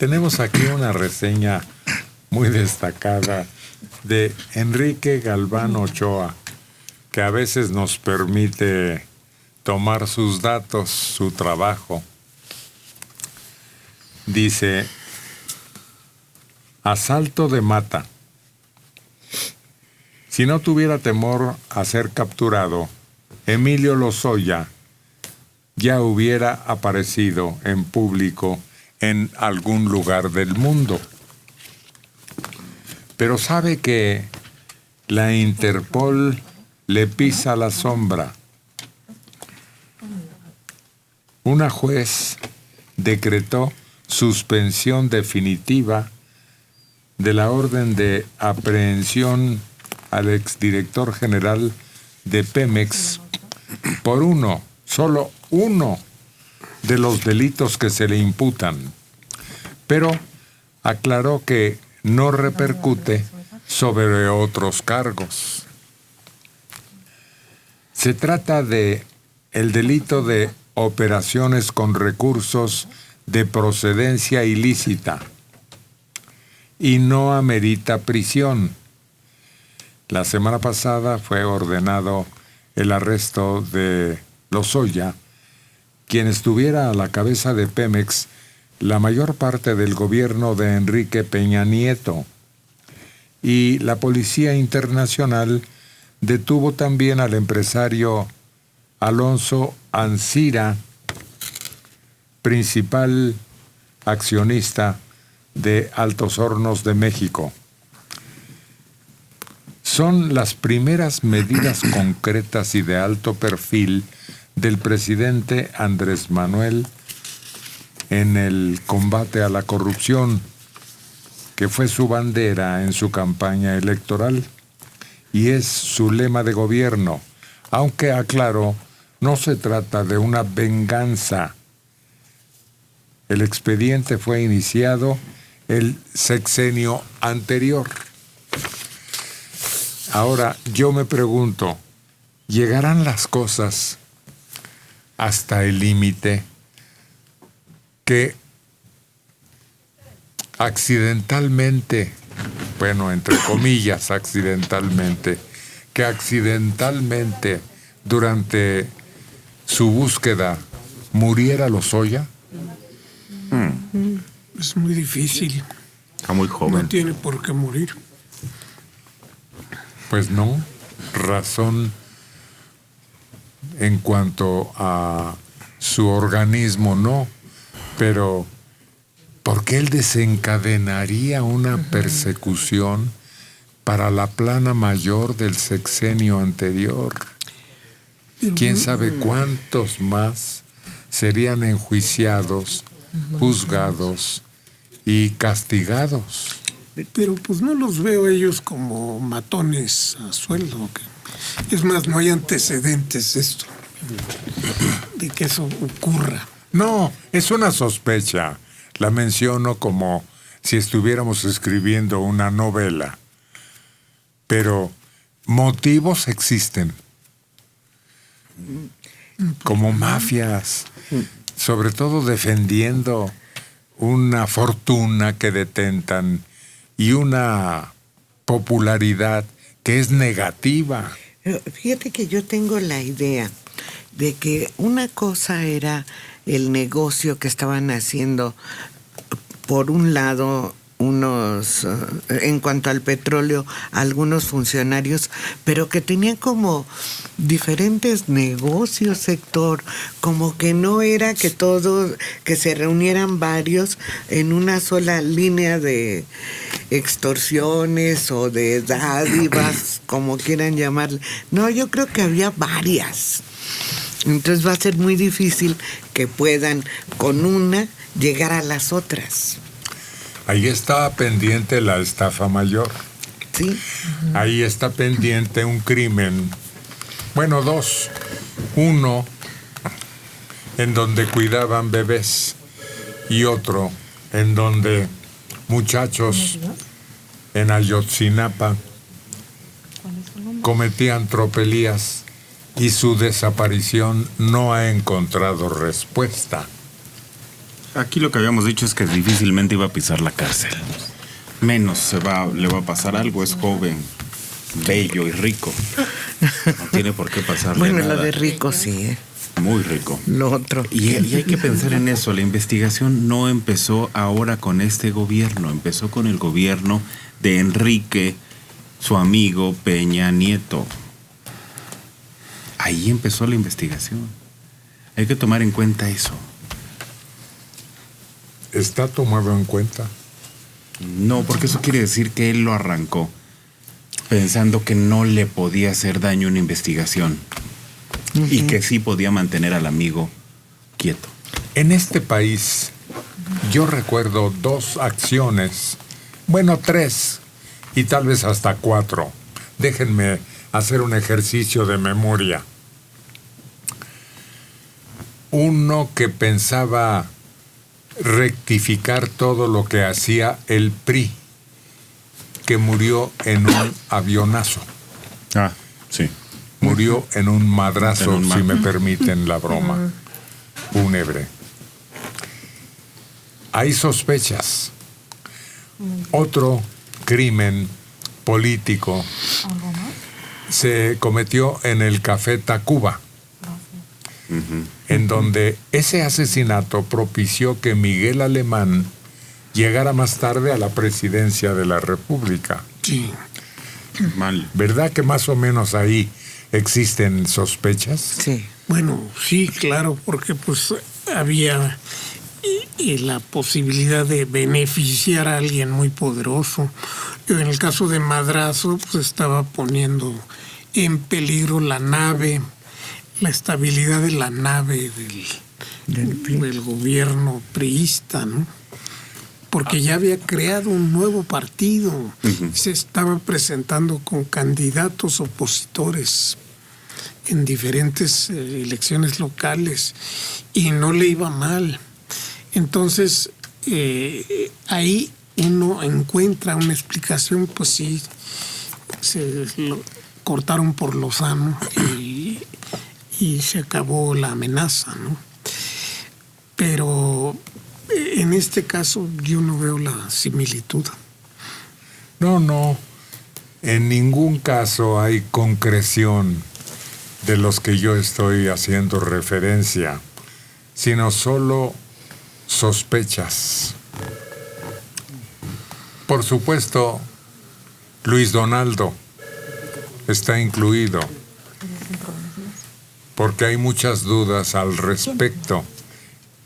Tenemos aquí una reseña muy destacada de Enrique Galván Ochoa, que a veces nos permite tomar sus datos, su trabajo. Dice: asalto de Mata. Si no tuviera temor a ser capturado, Emilio Lozoya ya hubiera aparecido en público en algún lugar del mundo. Pero sabe que la Interpol le pisa la sombra. Una juez decretó suspensión definitiva de la orden de aprehensión al exdirector general de Pemex por solo uno de los delitos que se le imputan, pero aclaró que no repercute sobre otros cargos. Se trata de el delito de operaciones con recursos de procedencia ilícita y no amerita prisión. La semana pasada fue ordenado el arresto de Lozoya, quien estuviera a la cabeza de Pemex la mayor parte del gobierno de Enrique Peña Nieto. Y la Policía Internacional detuvo también al empresario Alonso Ancira, principal accionista de Altos Hornos de México. Son las primeras medidas concretas y de alto perfil del presidente Andrés Manuel en el combate a la corrupción, que fue su bandera en su campaña electoral y es su lema de gobierno, aunque aclaró, no se trata de una venganza. El expediente fue iniciado el sexenio anterior. Ahora, yo me pregunto, ¿llegarán las cosas hasta el límite que accidentalmente, bueno, entre comillas, accidentalmente, que accidentalmente durante su búsqueda muriera Lozoya? Es muy difícil. Está muy joven. No tiene por qué morir. Pues no, razón en cuanto a su organismo no, pero ¿por qué él desencadenaría una persecución para la plana mayor del sexenio anterior? ¿Quién sabe cuántos más serían enjuiciados, juzgados y castigados? Pero pues no los veo ellos como matones a sueldo. Es más, no hay antecedentes esto de que eso ocurra. No, es una sospecha. La menciono como si estuviéramos escribiendo una novela. Pero motivos existen. Como mafias, sobre todo defendiendo una fortuna que detentan y una popularidad que es negativa. Fíjate que yo tengo la idea de que una cosa era el negocio que estaban haciendo, por un lado, unos, en cuanto al petróleo, algunos funcionarios, pero que tenían como diferentes negocios, Héctor, como que no era que todos, que se reunieran varios en una sola línea de extorsiones o de dádivas, como quieran llamarle. No, yo creo que había varias. Entonces va a ser muy difícil que puedan con una llegar a las otras. Ahí está pendiente la estafa mayor. Sí. Ahí está pendiente un crimen. Bueno, dos. Uno en donde cuidaban bebés y otro en donde muchachos en Ayotzinapa cometían tropelías y su desaparición no ha encontrado respuesta. Aquí lo que habíamos dicho es que difícilmente iba a pisar la cárcel. Menos le va a pasar algo, es joven, bello y rico. No tiene por qué pasarle nada. Bueno, lo de rico sí, ¿eh? Muy rico. Lo otro. Y hay que pensar en eso. La investigación no empezó ahora con este gobierno, empezó con el gobierno de Enrique, su amigo Peña Nieto. Ahí empezó la investigación. Hay que tomar en cuenta eso. ¿Está tomado en cuenta? No, porque eso quiere decir que él lo arrancó, pensando que no le podía hacer daño una investigación y que sí podía mantener al amigo quieto. En este país, yo recuerdo 2 acciones, bueno, 3, y tal vez hasta 4. Déjenme hacer un ejercicio de memoria. Uno que pensaba rectificar todo lo que hacía el PRI, que murió en un avionazo. Ah, sí. Murió en un madrazo, En un si me permiten la broma. Fúnebre. Hay sospechas. Otro crimen político se cometió en el Café Tacuba, en donde ese asesinato propició que Miguel Alemán llegara más tarde a la presidencia de la República. Sí. Mal. ¿Verdad que más o menos ahí existen sospechas? Sí. Bueno, sí, claro, porque pues había la posibilidad de beneficiar a alguien muy poderoso. En el caso de Madrazo, pues estaba poniendo en peligro la nave, la estabilidad de la nave del gobierno priista, ¿no? Porque ya había creado un nuevo partido, se estaba presentando con candidatos opositores en diferentes elecciones locales y no le iba mal. Entonces, ahí uno encuentra una explicación, pues sí, se lo cortaron por lo sano y se acabó la amenaza, ¿no? Pero en este caso yo no veo la similitud. No. En ningún caso hay concreción de los que yo estoy haciendo referencia, sino solo sospechas. Por supuesto, Luis Donaldo está incluido, porque hay muchas dudas al respecto.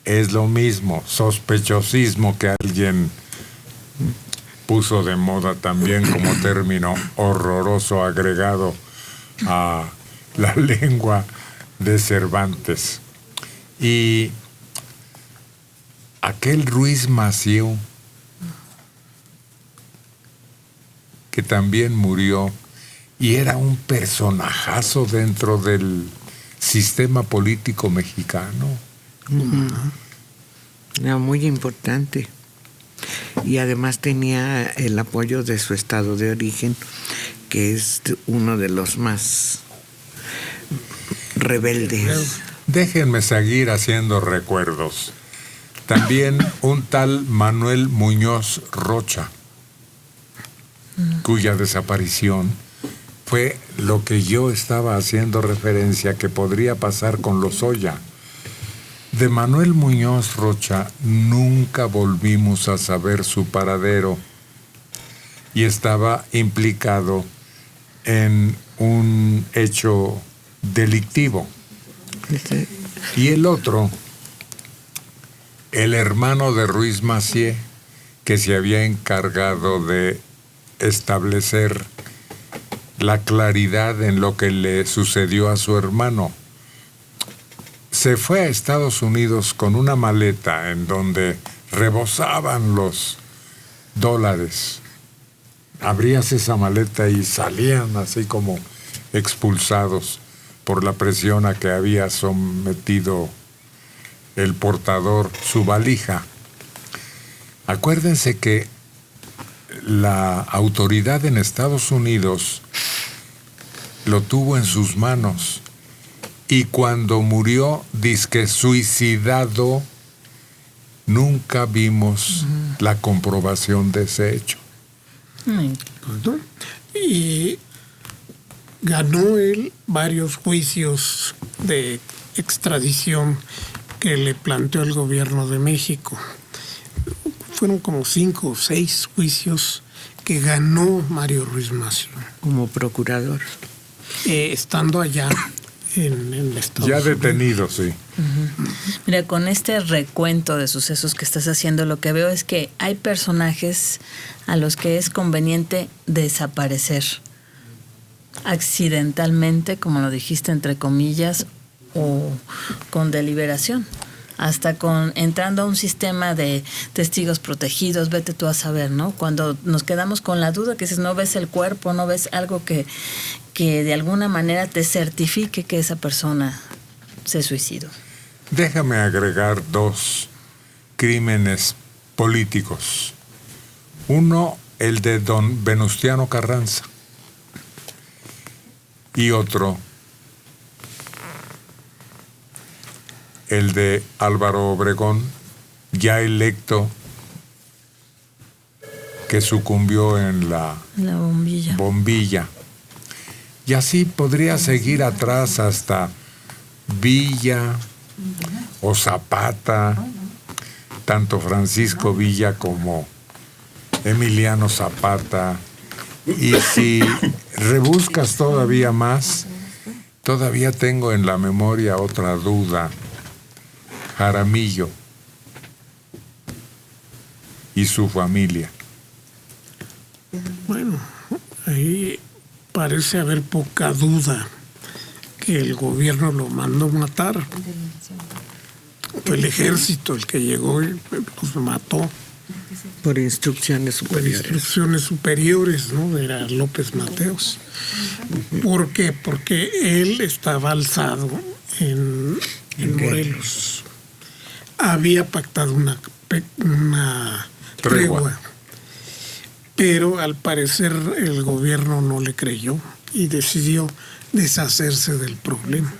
Es lo mismo, sospechosismo, que alguien puso de moda también como término horroroso agregado a la lengua de Cervantes. Y aquel Ruiz Massieu, que también murió y era un personajazo dentro del sistema político mexicano. Era muy importante. Y además tenía el apoyo de su estado de origen, que es uno de los más rebeldes. Déjenme seguir haciendo recuerdos. También un tal Manuel Muñoz Rocha, cuya desaparición fue lo que yo estaba haciendo referencia que podría pasar con Lozoya. De Manuel Muñoz Rocha nunca volvimos a saber su paradero y estaba implicado en un hecho delictivo. Y el otro, el hermano de Ruiz Massieu, que se había encargado de establecer la claridad en lo que le sucedió a su hermano, se fue a Estados Unidos con una maleta en donde rebosaban los dólares. Abrías esa maleta y salían así como expulsados por la presión a que había sometido el portador su valija. Acuérdense que la autoridad en Estados Unidos lo tuvo en sus manos. Y cuando murió, dizque suicidado, nunca vimos la comprobación de ese hecho. ¿no? Y ganó él varios juicios de extradición que le planteó el gobierno de México. Fueron como 5 o 6 juicios que ganó Mario Ruiz Massieu. Como procurador. Estando allá en Estados Ya Unidos. detenido, sí. Mira, con este recuento de sucesos que estás haciendo, lo que veo es que hay personajes a los que es conveniente desaparecer accidentalmente, como lo dijiste, entre comillas, o con deliberación, hasta con entrando a un sistema de testigos protegidos, vete tú a saber, ¿no? Cuando nos quedamos con la duda, que dices, no ves el cuerpo, no ves algo que de alguna manera te certifique que esa persona se suicidó. Déjame agregar 2 crímenes políticos. Uno, el de don Venustiano Carranza. Y otro, el de Álvaro Obregón, ya electo, que sucumbió en la La bombilla. bombilla. Y así podría seguir atrás hasta Villa o Zapata, tanto Francisco Villa como Emiliano Zapata. Y si rebuscas todavía más, todavía tengo en la memoria otra duda. Jaramillo y su familia. Bueno, ahí parece haber poca duda que el gobierno lo mandó matar. Fue el ejército el que llegó y los mató Por instrucciones por superiores. instrucciones superiores, ¿no? Era López Mateos. ¿Por qué? Porque él estaba alzado en Morelos. Había pactado una tregua. Pero al parecer el gobierno no le creyó y decidió deshacerse del problema.